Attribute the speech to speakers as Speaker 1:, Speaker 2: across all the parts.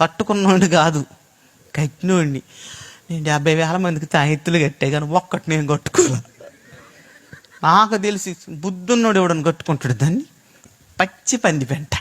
Speaker 1: కట్టుకున్నోండి కాదు, కట్టినోడిని. నేను 70,000 మందికి తాయెత్తులు కట్టే కానీ ఒక్కటి నేను కట్టుకోలే. నాకు తెలిసి బుద్ధున్నోడు ఎవడని కట్టుకుంటాడు దాన్ని? పచ్చి పంది పెంట,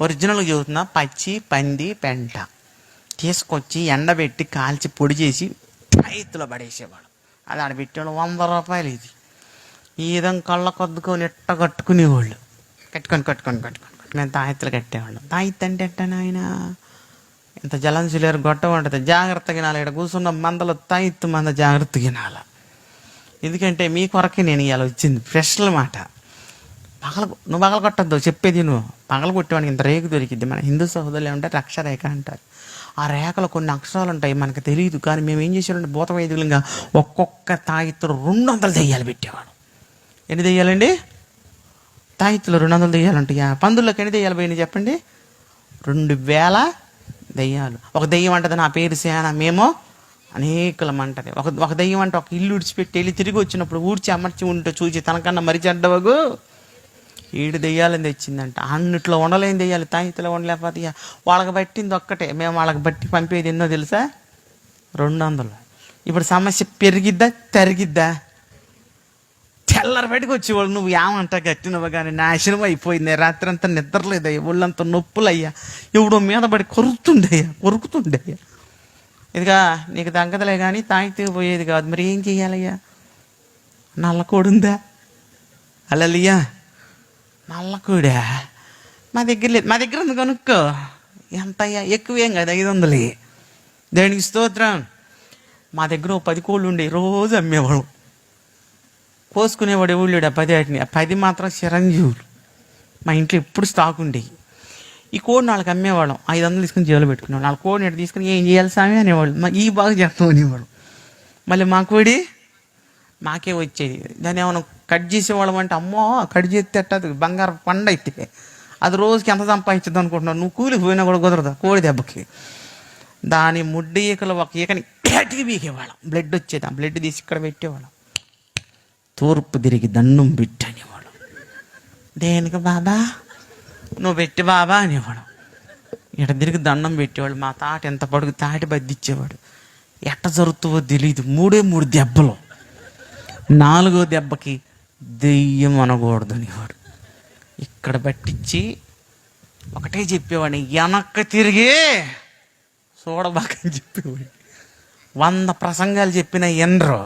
Speaker 1: ఒరిజినల్గా చెబుతున్నా, పచ్చి పంది పెంట తీసుకొచ్చి ఎండబెట్టి కాల్చి పొడి చేసి తాయెత్తులో పడేసేవాడు. అది ఆడ పెట్టేవాడు 100 రూపాయలు. ఇది ఈ విధంగా కళ్ళ కొద్దుకొని ఎట్ట కట్టుకునేవాళ్ళు. కట్టుకొని మేము తాయెత్తులు కట్టేవాళ్ళం. తాయెత్తు అంటే ఎట్టాను ఆయన ఇంత జలంచులేరు గొట్ట ఉంటుంది, జాగ్రత్తగా వినాలి. ఇక్కడ కూర్చున్న మందలో తాయెత్తు మంద జాగ్రత్తగా వినాలి. ఎందుకంటే మీ కొరకే నేను ఇవాళ వచ్చింది. స్పెషల్ మాట. నువ్వు పగల కొట్టద్దు, చెప్పేది నువ్వు. పగల కొట్టేవాడికి ఇంత రేకు దొరికిద్ది. మన హిందూ సహోదరులు ఏమంటే అక్షరేఖ అంటారు. ఆ రేఖలో కొన్ని అక్షరాలు ఉంటాయి, మనకు తెలియదు. కానీ మేము ఏం చేసేవాళ్ళంటే భూత వైద్యులంగా ఒక్కొక్క తాయెత్తులు 200 దెయ్యాలు పెట్టేవాడు. ఎన్ని దెయ్యాలండి? తాయెత్తులు 200 దెయ్యాలు ఉంటాయి. పందుల్లోకి ఎన్ని దెయ్యాలు పోయినాయి చెప్పండి? 2000 దెయ్యాలు. ఒక దెయ్యం అంటది నా పేరు సేన, మేము అనేకలం అంటది. ఒక దెయ్యం అంటే ఒక ఇల్లు ఉడిచిపెట్టి వెళ్ళి తిరిగి వచ్చినప్పుడు ఊడ్చి అమర్చి ఉంటే చూసి తనకన్నా మరి చెడ్డవగు 7 దెయ్యాలని తెచ్చిందంట. అన్నిట్లో ఉండలేని దెయ్యాలు, తాయితలో ఉండలేకపోతే వాళ్ళకి పట్టింది ఒక్కటే. మేము వాళ్ళకి బట్టి పంపేది ఎన్నో తెలుసా? 200. ఇప్పుడు సమస్య పెరిగిద్దా తరిగిద్దా? తెల్లరి బయటకు వచ్చేవాళ్ళు నువ్వు ఏమంటా కట్టినవు కానీ నాశనం అయిపోయింది. రాత్రి అంతా నిద్రలేదయ్యా, ఒళ్ళంతా నొప్పులయ్యా, ఎవడో మీద పడి కొరుకుతుండయ్యా. ఇదిగా నీకు తగ్గదలే కానీ తాగితే పోయేది కాదు. మరి ఏం చెయ్యాలయ్యా? నల్లకోడుందా? అలలియా నల్లకోడా మా దగ్గర లేదు. మా దగ్గర ఉంది, కొనుక్కో. ఎంత అయ్యా? ఎక్కువేం కాదు, 500. దేనికి స్తోత్రం. మా దగ్గర 10 కోళ్ళు ఉండే, రోజు అమ్మేవాళ్ళం. కోసుకునేవాడు ఎవడు లేడు. ఆ 10 వాటిని, 10 మాత్రం చిరంజీవులు. మా ఇంట్లో ఎప్పుడు స్టాక్ ఉండేవి. ఈ కోడిని వాళ్ళకి అమ్మేవాళ్ళం. 500 తీసుకుని జేబులో పెట్టుకునేవాళ్ళం. వాళ్ళ కోడిని ఎట్టు తీసుకుని ఏం చేయాలి స్వామి అనేవాళ్ళు. ఈ బాగా చేస్తాం అనేవాడు. మళ్ళీ మా కోడి మాకే వచ్చేది. దాన్ని ఏమైనా కట్ చేసేవాళ్ళం అంటే అమ్మో కట్ చేస్తే అట్టదు, బంగారం పండు అయితే అది రోజుకి ఎంత సంపాదించదు అనుకుంటున్నావు? నువ్వు కూలికి పోయినా కూడా కుదరదు కోడి దెబ్బకి. దాని ముడ్డి ఈకలు ఒక ఈకని గట్టిగా బీకేవాళ్ళం. బ్లడ్ వచ్చేది. ఆ బ్లడ్ తీసి ఇక్కడ పెట్టేవాళ్ళం. తూర్పు తిరిగి దండం పెట్టి అనేవాడు. దేనికి బాబా? నువ్వు పెట్టి బాబా అనేవాడు. ఇట తిరిగి దండం పెట్టేవాడు. మా తాట ఎంత పడుగు తాటి బద్దిచ్చేవాడు. ఎట్ట జరుగుతుందో తెలియదు. 3 దెబ్బలు. 4వ దెబ్బకి దెయ్యం అనకూడదు అనేవాడు. ఇక్కడ పట్టించి ఒకటే చెప్పేవాడిని, వెనక్కి తిరిగి చూడబాకని చెప్పేవాడు. 100 ప్రసంగాలు చెప్పిన ఎండ్రో.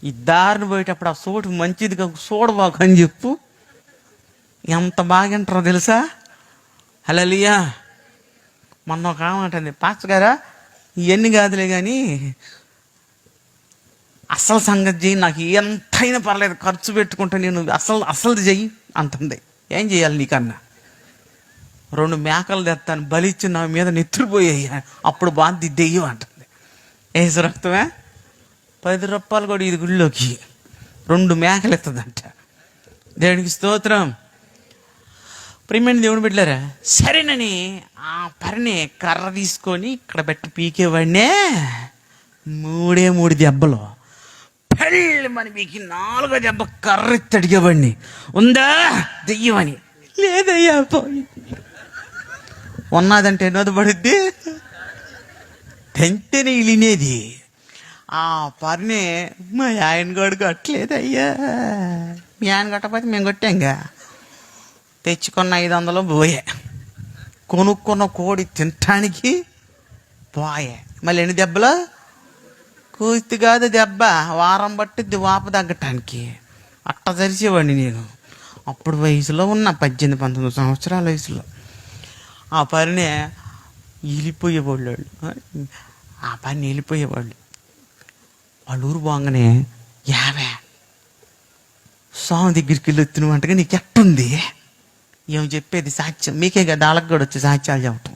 Speaker 1: ఈ దారిని పోయేటప్పుడు ఆ చోటు మంచిది కాదు, చూడబాకు అని చెప్పు. ఎంత బాగుంటారో తెలుసా? హల్లెలూయా. మొన్న ఒక ఆమంటుంది, పాస్టర్ గారా ఇవన్నీ కాదులే కానీ అసలు సంగతి చెయ్యి, నాకు ఎంతైనా పర్లేదు, ఖర్చు పెట్టుకుంటా, నేను అసలు చెయ్యి అంటుంది. ఏం చేయాలి నీకన్నా? 2 మేకలు తెస్తాను, బలిచ్చి నా మీద నెత్తురుపోయాయి, అప్పుడు బాధ దెయ్యం అంటుంది. ఏసు రక్తమే 10 రూపాయలు కూడా ఇది గుళ్ళోకి 2 మేకలు ఎత్తదంట. దేవునికి స్తోత్రం. ప్రియమైన దేవుని బిడ్డలారా, సరేనని ఆ పరిని కర్ర తీసుకొని ఇక్కడ పెట్టి పీకేవాడినే. 3 దెబ్బలు. పెళ్ళి మన మీకు 4వ దెబ్బ కర్ర ఎత్తి అడిగేవాడిని, ఉందా దెయ్యం అని. లేదయ్యా పోయి. ఉన్నదంటే ఎన్నోది పడుద్ది, తెంటేనే ఇలినేది. ఆ పరిని మా ఆయన గడు కట్టలేదయ్యా. మీ ఆయన కట్టకపోతే మేము కొట్టాంగా. తెచ్చుకున్న 500 పోయే, కొనుక్కున్న కోడి తినటానికి పోయే. మళ్ళీ ఎన్ని దెబ్బలు? కూస్తి కాదు దెబ్బ, వారం పట్టుద్ది వాపు తగ్గటానికి. అట్ట జరిచేవాడిని నేను. అప్పుడు వయసులో ఉన్న 18-19 సంవత్సరాల వయసులో. ఆ పనినే వెళ్ళిపోయేవాళ్ళు. ఆ పని వెళ్ళిపోయేవాళ్ళు. వాళ్ళ ఊరు బాగానే 50 స్వామి దగ్గరికి వెళ్ళి వచ్చినవంటగా నీకు ఎట్టుంది? ఏం చెప్పేది సాక్ష్యం మీకే కదా, వాళ్ళకి కూడా వచ్చి సాక్ష్యాలు చెప్పటం.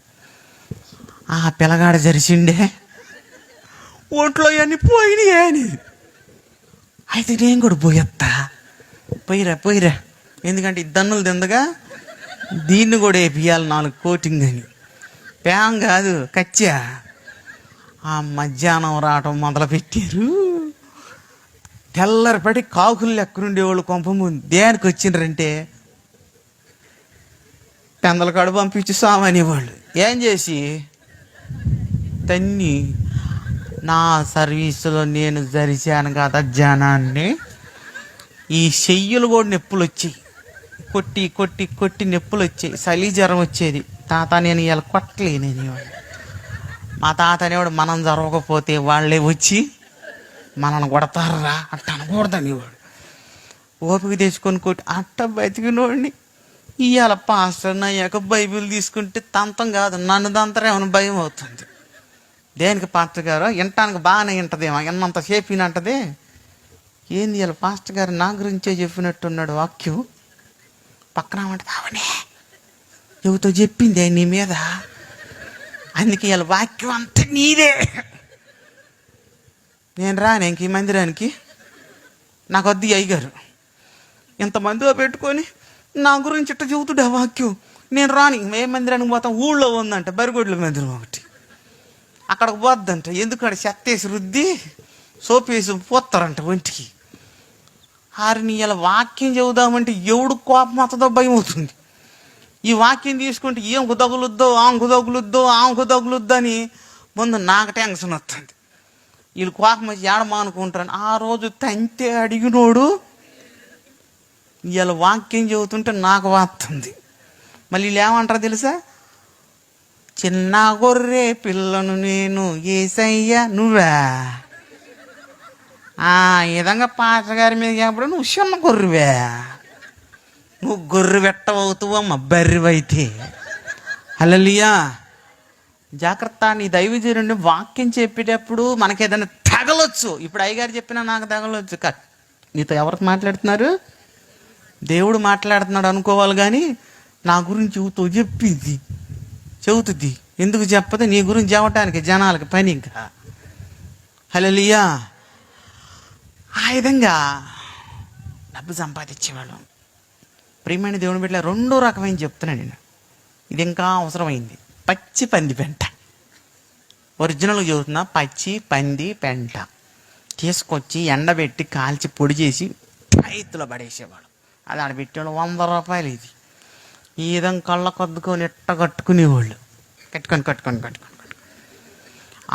Speaker 1: ఆ పిల్లగాడ జరిసిండే ఒంట్లో అన్నీ పోయినాయి అని. అయితే నేను కూడా పోయేస్తా. పోయిరా. ఎందుకంటే 2 దన్నులు తిందగా దీన్ని కూడా వేపియాలి 4 కోటింగ్ అని. ప్యాం కాదు కచ్చా. ఆ మధ్యాహ్నం రావటం మొదలుపెట్టారు. తెల్లరిపడి కాకులు ఎక్కడుండేవాళ్ళు కొంప ముందు. దేనికి వచ్చిండ్రంటే పెందలకాడు పంపించి సామనేవాళ్ళు. ఏం చేసి తన్ని నా సర్వీసులో నేను జరిచాను కదా జనాన్ని. ఈ చెయ్యులు కూడా నొప్పులు వచ్చాయి, కొట్టి కొట్టి కొట్టి నొప్పులు వచ్చాయి, చలి జ్వరం వచ్చేది. తాత నేను ఇలా కొట్టలేనేవాడు. మా తాత అనేవాడు, మనం జరగకపోతే వాళ్ళే వచ్చి మనల్ని కొడతారా అట్ట అనకూడదనేవాడు. ఓపిక తెచ్చుకొని కొట్టి అట్ట బతికినోడిని. ఇవాళ పాస్టర్ అయ్యాక బైబిల్ తీసుకుంటే తంతం కాదు, నన్ను దంతరేమో భయం అవుతుంది. దేనికి పాస్టర్ గారు వినటానికి బాగానే వింటదేమో, ఎన్నంత సేపు వినంటదే. ఏంది ఇలా పాస్టర్ గారు నా గురించే చెప్పినట్టున్నాడు వాక్యం. పక్కన ఉంటుంది, అవునే ఎవరితో చెప్పిందే నీ మీద, అందుకే ఇలా వాక్యం అంతా నీదే. నేను రాను ఇంక ఈ మందిరానికి, నాకు వద్దు అయ్యగారు. ఇంతమందిలో పెట్టుకొని నా గురించి ఇట్ట చెబుతుడు ఆ వాక్యం. నేను రాని. ఏ మందిరానికి పోతాం, ఊళ్ళో ఉందంట బరిగొడ్ల మందిరం ఒకటి, అక్కడికి పోద్దంట. ఎందుకంటే చెత్తేసి రుద్ది సోపేసి పోతారంట ఒంటికి. హారిని ఇలా వాక్యం చెబుదామంటే ఎవడు కోపం వస్తుందో భయం అవుతుంది. ఈ వాక్యం తీసుకుంటే ఏం తగులుద్దో, ఆమెకు తగులుద్దో అని ముందు నాకు టెన్షన్ వస్తుంది. వీళ్ళు కోపం వచ్చి ఏడమానుకుంటారని. ఆ రోజు తంతే అడిగినోడు ఇలా వాక్యం చెబుతుంటే నాకు వస్తుంది. మళ్ళీ వీళ్ళు ఏమంటారు తెలుసా, చిన్న గొర్రె పిల్లను నేను యేసయ్య నువ్వా. ఈ విధంగా పాస్టర్ గారి మీద చెప్పడం, నువ్వు చిన్న గొర్రెవే, నువ్వు గొర్రె వెట్టవవుతావమ్మ బర్రెవైతే. హల్లెలూయా. జాగ్రత్త. నీ దైవజనుడిని వాక్యం చెప్పేటప్పుడు మనకి ఏదైనా తగలొచ్చు. ఇప్పుడు అయ్యగారు చెప్పినా నాకు తగలొచ్చు. నీతో ఎవరికి మాట్లాడుతున్నారు, దేవుడు మాట్లాడుతున్నాడు అనుకోవాలి. కానీ నా గురించి చెబుతుంది. ఎందుకు చెప్పదు, నీ గురించి చెప్పటానికి జనాలకి పని. ఇంకా హల్లెలూయా. ఆ విధంగా డబ్బు సంపాదించేవాళ్ళం. ప్రియమైన దేవుని బిడ్డల, రెండో రకమైన చెప్తున్నాను నేను, ఇది ఇంకా అవసరమైంది. పచ్చి పంది పెంట. ఒరిజినల్గా చెబుతున్నా, పచ్చి పంది పెంట తీసుకొచ్చి ఎండబెట్టి కాల్చి పొడి చేసి రైతులో పడేసేవాడు. అది ఆడ పెట్టేవాళ్ళు 100 రూపాయలు. ఇది ఈ విధంగా కళ్ళ కొద్దుకొని ఎట్ట కట్టుకునేవాళ్ళు. కట్టుకొని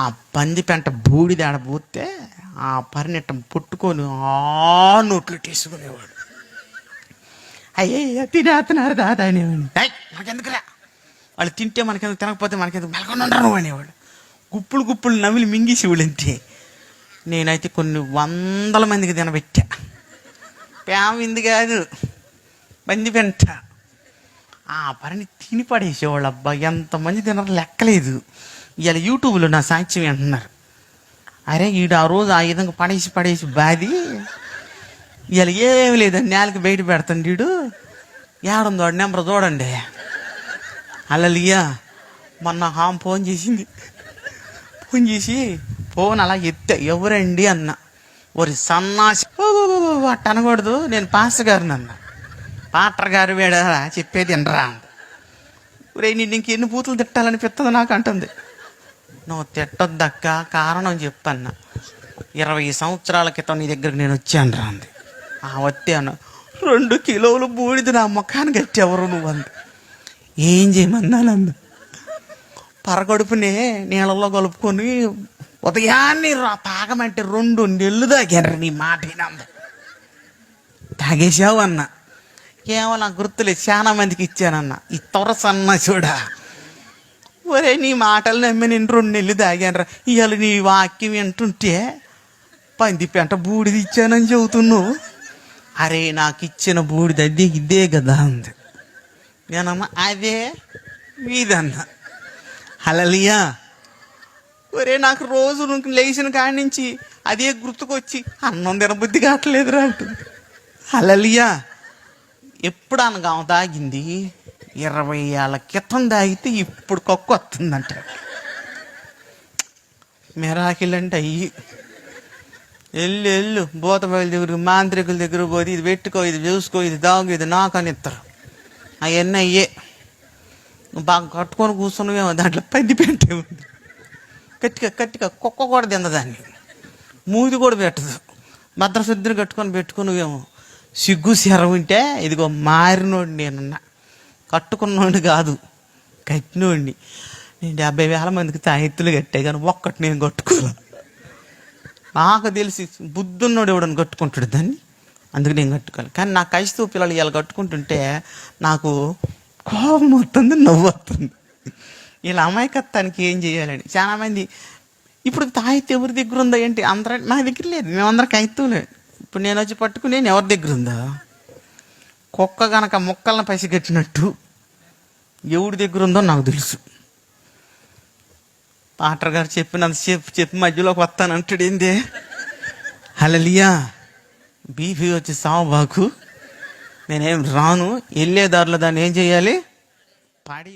Speaker 1: ఆ పంది పెంట బూడిది ఆడబోతే ఆ పరినెట్ట పుట్టుకొని నోట్లు తీసుకునేవాడు. అయ్యే తినేస్తున్నారు దాదా అనేవాడు. మనకెందుకురా, వాళ్ళు తింటే మనకెందుకు, తినకపోతే మనకెందుకు, మెలకొని ఉండరు అనేవాడు. గుప్పులు నవ్వులు మింగేసేవాళ్ళు అంతే. నేనైతే కొన్ని 100 మందికి తినబెట్టా. ప్యామింది కాదు, పంది పెంట. ఆ పని తిని పడేసేవాళ్ళు. అబ్బా ఎంతమంది తినరు లెక్కలేదు. ఇవాళ యూట్యూబ్లో నా సాక్ష్యం అంటున్నారు, అరే ఈడు ఆ రోజు ఆ విధంగా పడేసి బాది ఇవాళ ఏమి లేదండి, నేలకి బయట పెడతాను వీడు. ఏడుందో వాడు నెంబర్ చూడండి. హల్లెలూయా. మొన్న హామ్ ఫోన్ చేసి ఫోన్ అలా ఎత్తా, ఎవరండి అన్న. ఒరి సన్నాసి అట్ట అనకూడదు, నేను పాస్టర్ గారిని అన్న. పాస్టర్ గారు వేడా చెప్పేది వినరా. ఒరే నేను ఇంకెన్ని బూతులు తిట్టాలనిపిస్తుంది నాకు అంటుంది. నువ్వు తిట్టొద్దక్క, కారణం చెప్పన్న. 20 సంవత్సరాల క్రితం నీ దగ్గరికి నేను వచ్చాను రా అంది. వస్తే అన్న, 2 కిలోలు బూడిది నా ముఖానికి కట్టేవరు నువ్వు అంది. ఏం చేయమన్నానంద. పరగడుపునే నీళ్ళలో కలుపుకొని ఉదయాన్నే తాగమంటే 2 నెలలు తాగారు. నీ మాట వినంద. తాగేసావు అన్న. కేవలం గుర్తులేదు, చాలా మందికి ఇచ్చానన్న. ఈ తొరసన్న చూడా, ఒరే నీ మాటలు నమ్మి నేను 2 నెలలు తాగానరా. ఇవాళ నీ వాక్యం వింటుంటే పంది పెంట బూడిది ఇచ్చానని చెబుతున్నావు. అరే నాకు ఇచ్చిన బూడిది అదే ఇదే కదా అంది. నేనమ్మా అదే మీదన్నా. హల్లెలూయా. ఒరే నాకు రోజు లేచిన కాడి నుంచి అదే గుర్తుకొచ్చి అన్నం తినబుద్ధి కావట్లేదురా అంటుంది. హల్లెలూయా. ఎప్పుడు అనగా తాగింది 20 ఏళ్ళ క్రితం తాగితే ఇప్పుడు కక్కు వస్తుందంట. మిరాకిల్ అంటే అయ్యి. వెళ్ళు బోతబయల దగ్గర మాంత్రికుల దగ్గర పోతే ఇది పెట్టుకో, ఇది చూసుకో, ఇది దాగు, ఇది నాకు అని ఇస్తారు. అవన్నీ అయ్యే. నువ్వు బాగా కట్టుకొని కూర్చున్నావేమో, దాంట్లో పంది పెంటే ఉంది. గట్టిగా కుక్క కూడా తిందదాన్ని, మూది కూడా పెట్టదు. భద్రశుద్ధిని పెట్టుకుని నువ్వేమో. సిగ్గు శరం ఉంటే ఇదిగో మారినోడు నేనున్నా. కట్టుకున్నోడిని కాదు, కట్టినోడిని. నేను 70,000 మందికి తాయెత్తులు కట్టే కానీ ఒక్కటి నేను కట్టుకోలే. నాకు తెలిసి బుద్ధున్నోడు ఎవడని కట్టుకుంటాడు దాన్ని, అందుకు నేను కట్టుకోవాలి. కానీ నా క్రైస్తవ పిల్లలు ఇలా కట్టుకుంటుంటే నాకు కోపం వస్తుంది, నవ్వు వస్తుంది. వీళ్ళ అమాయకత్వానికి ఏం చేయాలని. చాలామంది ఇప్పుడు తాయెత్తు ఎవరి దగ్గర ఉందా ఏంటి, అందరూ నా దగ్గర లేదు, మేమందరం కైత్తులే. ఇప్పుడు నేను వచ్చి పట్టుకుని నేను ఎవరి దగ్గర ఉందా, కుక్క గనక ముక్కలను పసిగట్టినట్టు ఎవరి దగ్గర ఉందో నాకు తెలుసు. పాటర్ గారు చెప్పినంత చెప్పి మధ్యలోకి వస్తానంటాడు. ఏందే హల్లెలూయా, బీపీ వచ్చి సావబాకు, నేనేం రాను. వెళ్ళే దారిలో దాన్ని ఏం చేయాలి, పాడి